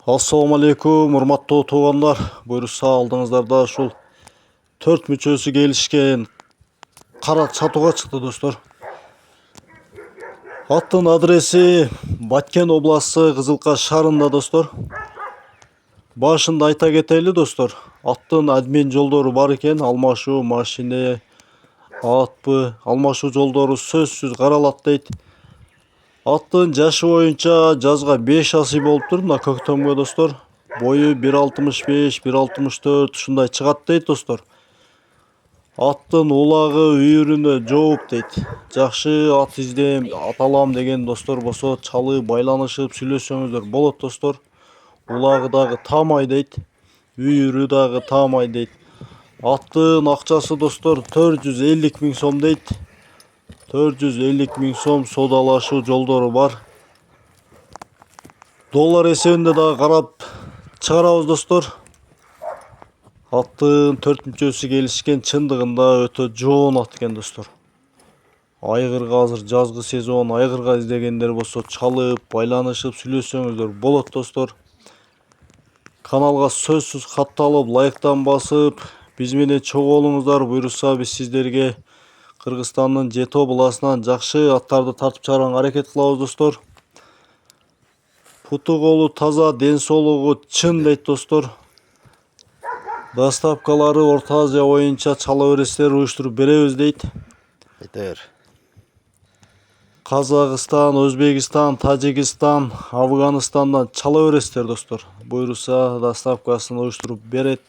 Assalamu алейкум, урматтуу туугандар. Буйрса алдыңыздарда ушул 4 мүчөсү келишкен кара чатууга чыкты достор. Аттын адреси Баткен областы Кызылка шаарында достор. Башында айта кетели достор. Аттын админ жолдору бар экен, алмашуу машине, атпы, алмашуу жолдору сөзсүз каралат дейт. Аттын жашы боюнча жазга 5 асый болуптур мына көктөмгө достор. Бою 1,65, 1,64 ушундай чыгат дейт достор. Аттын улагы үйүрүнө жооп дейт. Жакшы ат издем, ат алам деген достор болсо чалып байланышып сүйлөшсөңүздөр болот достор. Улагы дагы таамай дейт. Үйүрү дагы таамай дейт. Аттын акчасы достор 450 000 сом дейт. 450 000 сом соодалашуу жолдору бар. Доллар эсебинде дагы карап чыгарабыз достор. Аттын 4 мүчөсү келишкен, чындыгында өтө жоон ат экен достор. Айгырга азыр жазгы сезон, айгырга издегендер болсо чалып, байланышып сүйлөшсөңүздөр болот достор. Каналга сөзсүз катталып, лайктан басып, биз менен чогуу болуңуздар. Буйрса биз сиздерге Кыргызстандын Жети областынан жакшы аттарды тартып чыгарганга аракет кылабыз достор. Путу колу таза, ден соолугу чын дейт достор. Доставкалары Орто Азия боюнча чала бересиздер, уюштуруп беребиз дейт. Казакстан, Өзбекстан, Тажикстан, Афганистандан чала бересиздер достор. Буйрса доставкасын уюштуруп берет.